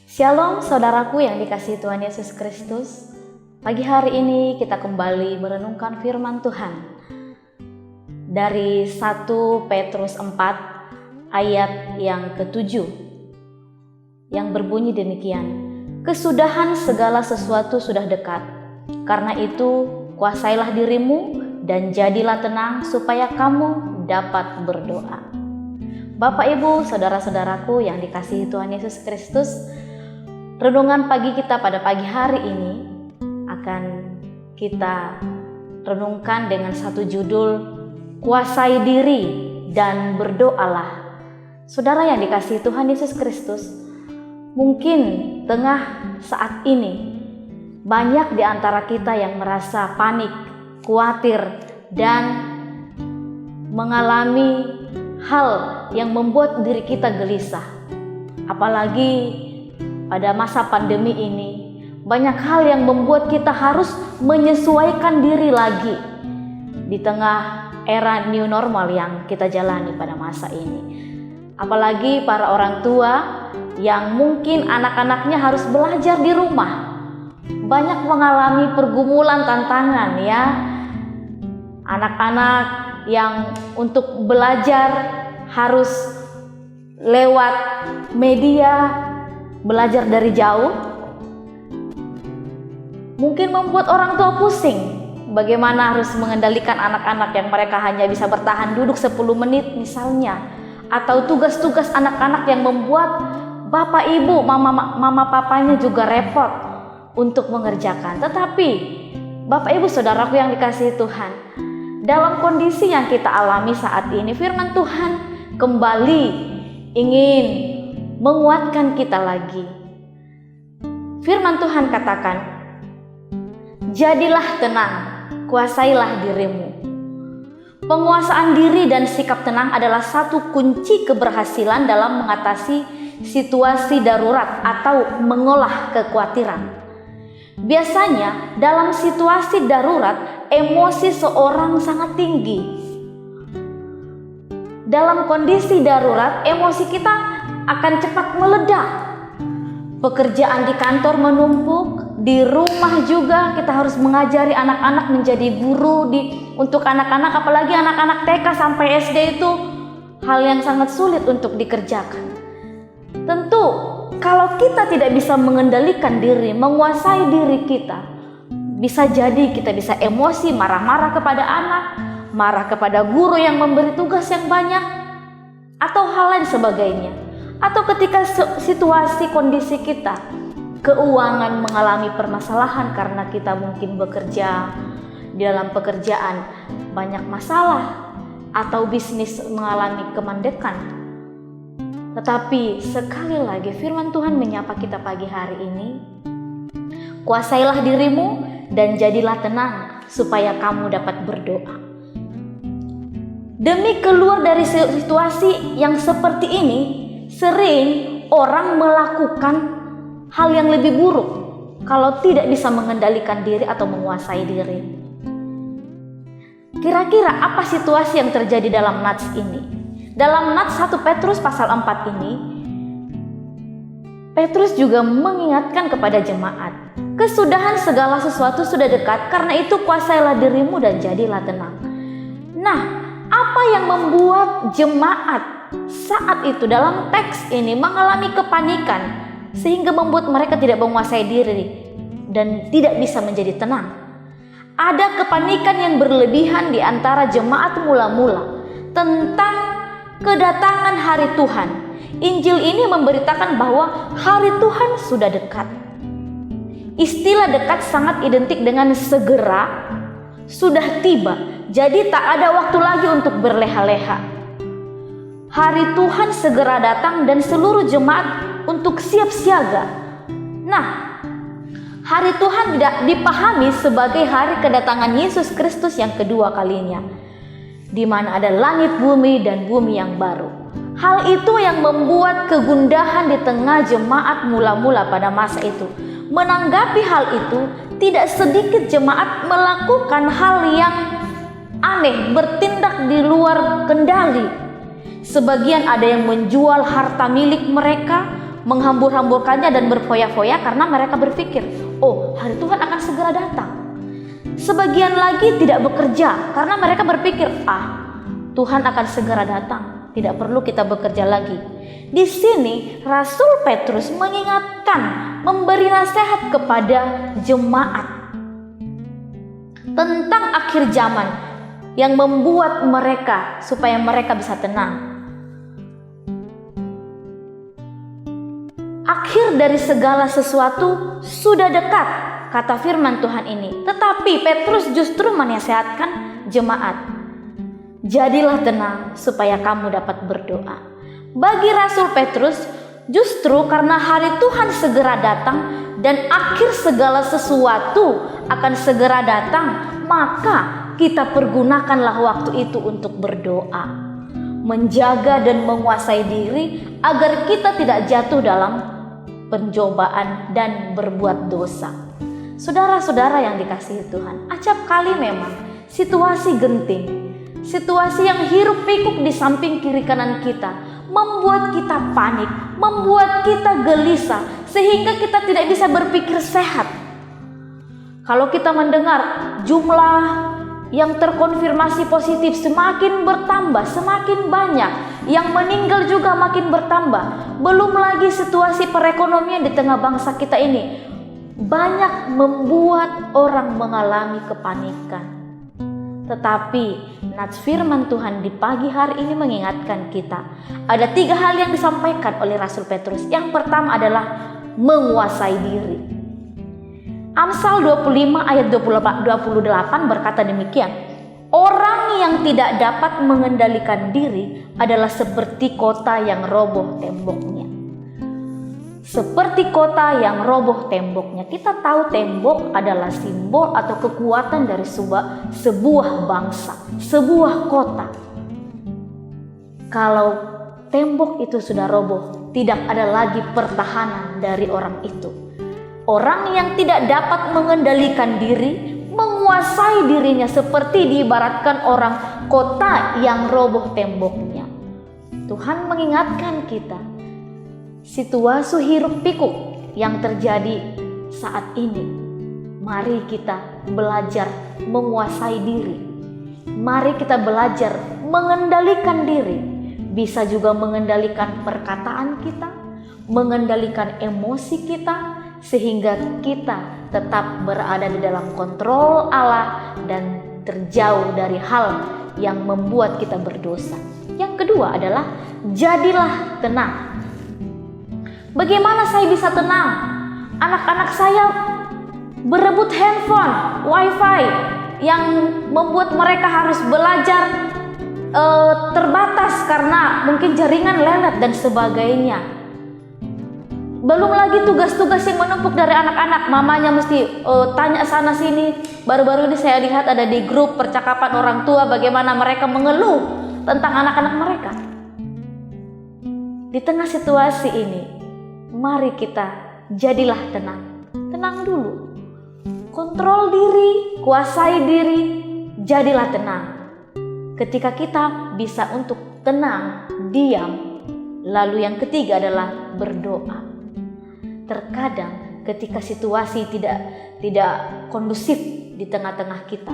Shalom saudaraku yang dikasihi Tuhan Yesus Kristus. Pagi hari ini kita kembali merenungkan firman Tuhan dari 1 Petrus 4 ayat yang ke-7 yang berbunyi demikian. Kesudahan segala sesuatu sudah dekat. Karena itu kuasailah dirimu dan jadilah tenang supaya kamu dapat berdoa. Bapak Ibu, saudara-saudaraku yang dikasihi Tuhan Yesus Kristus, renungan pagi kita pada pagi hari ini akan kita renungkan dengan satu judul, kuasai diri dan berdoalah. Saudara yang dikasihi Tuhan Yesus Kristus, mungkin tengah saat ini banyak di antara kita yang merasa panik, khawatir, dan mengalami hal yang membuat diri kita gelisah. Apalagi pada masa pandemi ini, banyak hal yang membuat kita harus menyesuaikan diri lagi di tengah era new normal yang kita jalani pada masa ini. Apalagi para orang tua yang mungkin anak-anaknya harus belajar di rumah, banyak mengalami pergumulan tantangan ya. Anak-anak yang untuk belajar harus lewat media, belajar dari jauh, mungkin membuat orang tua pusing bagaimana harus mengendalikan anak-anak yang mereka hanya bisa bertahan duduk 10 menit misalnya, atau tugas-tugas anak-anak yang membuat bapak ibu, mama papanya juga repot untuk mengerjakan. Tetapi bapak ibu saudaraku yang dikasihi Tuhan, dalam kondisi yang kita alami saat ini, firman Tuhan kembali ingin menguatkan kita lagi. Firman Tuhan katakan, jadilah tenang, kuasailah dirimu. Penguasaan diri dan sikap tenang adalah satu kunci keberhasilan dalam mengatasi situasi darurat atau mengolah kekhawatiran. Biasanya dalam situasi darurat, emosi seorang sangat tinggi. Dalam kondisi darurat, emosi kita akan cepat meledak. Pekerjaan di kantor menumpuk, di rumah juga kita harus mengajari anak-anak menjadi guru untuk anak-anak, apalagi anak-anak TK sampai SD itu hal yang sangat sulit untuk dikerjakan. Tentu kalau kita tidak bisa mengendalikan diri, menguasai diri kita, bisa jadi kita bisa emosi, marah-marah kepada anak, marah kepada guru yang memberi tugas yang banyak, atau hal lain sebagainya. Atau ketika situasi kondisi kita, keuangan mengalami permasalahan karena kita mungkin bekerja di dalam pekerjaan banyak masalah, atau bisnis mengalami kemandekan. Tetapi sekali lagi firman Tuhan menyapa kita pagi hari ini, kuasailah dirimu dan jadilah tenang supaya kamu dapat berdoa. Demi keluar dari situasi yang seperti ini, sering orang melakukan hal yang lebih buruk kalau tidak bisa mengendalikan diri atau menguasai diri. Kira-kira apa situasi yang terjadi dalam nats ini? Dalam nats 1 Petrus pasal 4 ini, Petrus juga mengingatkan kepada jemaat, kesudahan segala sesuatu sudah dekat, karena itu kuasailah dirimu dan jadilah tenang. Nah, apa yang membuat jemaat saat itu dalam teks ini mengalami kepanikan sehingga membuat mereka tidak menguasai diri dan tidak bisa menjadi tenang? Ada kepanikan yang berlebihan di antara jemaat mula-mula tentang kedatangan hari Tuhan. Injil ini memberitakan bahwa hari Tuhan sudah dekat. Istilah dekat sangat identik dengan segera, sudah tiba. Jadi tak ada waktu lagi untuk berleha-leha. Hari Tuhan segera datang dan seluruh jemaat untuk siap siaga. Nah, hari Tuhan tidak dipahami sebagai hari kedatangan Yesus Kristus yang kedua kalinya, di mana ada langit bumi dan bumi yang baru. Hal itu yang membuat kegundahan di tengah jemaat mula-mula pada masa itu. Menanggapi hal itu, tidak sedikit jemaat melakukan hal yang aneh, bertindak di luar kendali. Sebagian ada yang menjual harta milik mereka, menghambur-hamburkannya dan berfoya-foya karena mereka berpikir, oh, hari Tuhan akan segera datang. Sebagian lagi tidak bekerja karena mereka berpikir, Tuhan akan segera datang, tidak perlu kita bekerja lagi. Di sini Rasul Petrus mengingatkan, memberi nasihat kepada jemaat tentang akhir zaman yang membuat mereka supaya mereka bisa tenang. Akhir dari segala sesuatu sudah dekat, kata firman Tuhan ini. Tetapi Petrus justru menasihatkan jemaat, jadilah tenang supaya kamu dapat berdoa. Bagi Rasul Petrus, justru karena hari Tuhan segera datang dan akhir segala sesuatu akan segera datang, maka kita pergunakanlah waktu itu untuk berdoa, menjaga dan menguasai diri agar kita tidak jatuh dalam pencobaan dan berbuat dosa. Saudara-saudara yang dikasihi Tuhan, acap kali memang situasi genting, situasi yang hiruk pikuk di samping kiri kanan kita membuat kita panik, membuat kita gelisah, sehingga kita tidak bisa berpikir sehat. Kalau kita mendengar jumlah yang terkonfirmasi positif semakin bertambah, semakin banyak, yang meninggal juga makin bertambah, belum lagi situasi perekonomian di tengah bangsa kita ini banyak membuat orang mengalami kepanikan. Tetapi nats firman Tuhan di pagi hari ini mengingatkan kita, ada 3 hal yang disampaikan oleh Rasul Petrus. Yang pertama adalah menguasai diri. Amsal 25 ayat 28 berkata demikian, orang yang tidak dapat mengendalikan diri adalah seperti kota yang roboh temboknya. Seperti kota yang roboh temboknya. Kita tahu tembok adalah simbol atau kekuatan dari sebuah bangsa, sebuah kota. Kalau tembok itu sudah roboh, tidak ada lagi pertahanan dari orang itu. Orang yang tidak dapat mengendalikan diri, menguasai dirinya seperti diibaratkan orang kota yang roboh temboknya. Tuhan mengingatkan kita, situasi hiruk pikuk yang terjadi saat ini, mari kita belajar menguasai diri. Mari kita belajar mengendalikan diri. Bisa juga mengendalikan perkataan kita, mengendalikan emosi kita, sehingga kita tetap berada di dalam kontrol Allah dan terjauh dari hal yang membuat kita berdosa. Yang kedua adalah jadilah tenang. Bagaimana saya bisa tenang? Anak-anak saya berebut handphone, wifi yang membuat mereka harus belajar terbatas karena mungkin jaringan lelet dan sebagainya. Belum lagi tugas-tugas yang menumpuk dari anak-anak, mamanya mesti tanya sana sini. Baru-baru ini saya lihat ada di grup percakapan orang tua bagaimana mereka mengeluh tentang anak-anak mereka. Di tengah situasi ini, mari kita jadilah tenang. Tenang dulu. Kontrol diri, kuasai diri, jadilah tenang. Ketika kita bisa untuk tenang, diam. Lalu yang ketiga adalah berdoa. Terkadang ketika situasi tidak kondusif di tengah-tengah kita,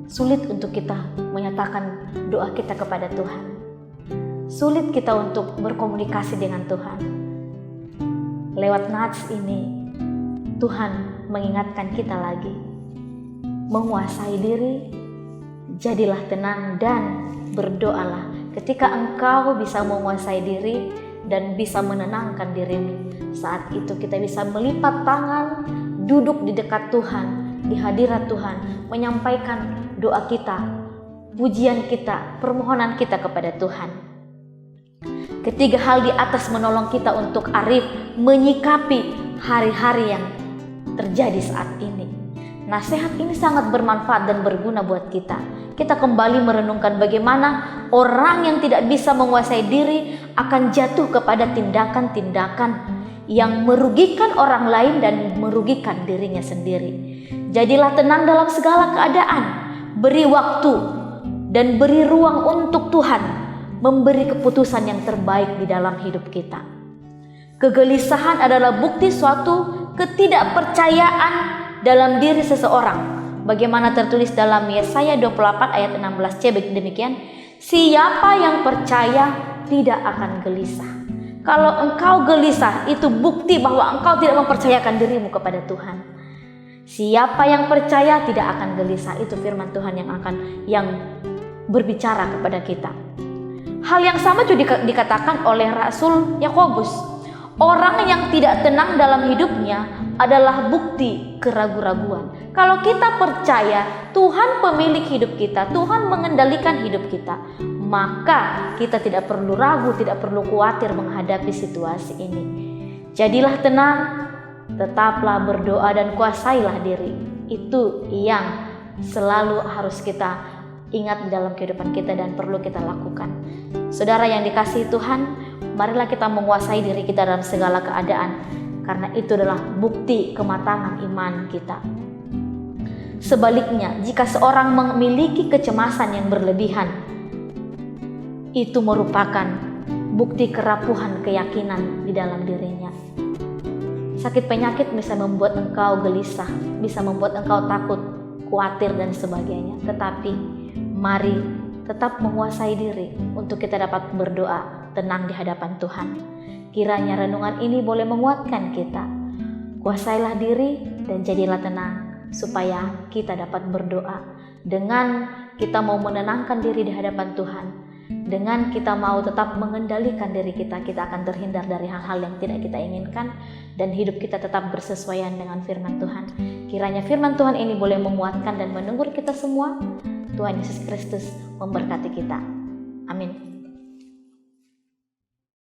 sulit untuk kita menyatakan doa kita kepada Tuhan. Sulit kita untuk berkomunikasi dengan Tuhan. Lewat nats ini, Tuhan mengingatkan kita lagi, menguasai diri, jadilah tenang dan berdoalah. Ketika engkau bisa menguasai diri dan bisa menenangkan dirimu, saat itu kita bisa melipat tangan, duduk di dekat Tuhan, di hadirat Tuhan, menyampaikan doa kita, pujian kita, permohonan kita kepada Tuhan. Ketiga hal di atas menolong kita untuk arif menyikapi hari-hari yang terjadi saat ini. Nasihat ini sangat bermanfaat dan berguna buat kita. Kita kembali merenungkan bagaimana orang yang tidak bisa menguasai diri akan jatuh kepada tindakan-tindakan yang merugikan orang lain dan merugikan dirinya sendiri. Jadilah tenang dalam segala keadaan. Beri waktu dan beri ruang untuk Tuhan memberi keputusan yang terbaik di dalam hidup kita. Kegelisahan adalah bukti suatu ketidakpercayaan dalam diri seseorang. Bagaimana tertulis dalam Yesaya 24 ayat 16c demikian, siapa yang percaya tidak akan gelisah. Kalau engkau gelisah, itu bukti bahwa engkau tidak mempercayakan dirimu kepada Tuhan. Siapa yang percaya tidak akan gelisah, itu firman Tuhan yang berbicara kepada kita. Hal yang sama juga dikatakan oleh Rasul Yakobus. Orang yang tidak tenang dalam hidupnya adalah bukti keraguan-raguan. Kalau kita percaya Tuhan pemilik hidup kita, Tuhan mengendalikan hidup kita, maka kita tidak perlu ragu, tidak perlu khawatir menghadapi situasi ini. Jadilah tenang, tetaplah berdoa dan kuasailah diri. Itu yang selalu harus kita ingat dalam kehidupan kita dan perlu kita lakukan. Saudara yang dikasihi Tuhan, marilah kita menguasai diri kita dalam segala keadaan, karena itu adalah bukti kematangan iman kita. Sebaliknya, jika seorang memiliki kecemasan yang berlebihan, itu merupakan bukti kerapuhan keyakinan di dalam dirinya. Sakit penyakit bisa membuat engkau gelisah, bisa membuat engkau takut, khawatir dan sebagainya. Tetapi mari tetap menguasai diri untuk kita dapat berdoa tenang di hadapan Tuhan. Kiranya renungan ini boleh menguatkan kita. Kuasailah diri dan jadilah tenang supaya kita dapat berdoa. Dengan kita mau menenangkan diri di hadapan Tuhan, dengan kita mau tetap mengendalikan diri kita, kita akan terhindar dari hal-hal yang tidak kita inginkan dan hidup kita tetap bersesuaian dengan firman Tuhan. Kiranya firman Tuhan ini boleh menguatkan dan menegur kita semua. Tuhan Yesus Kristus memberkati kita. Amin.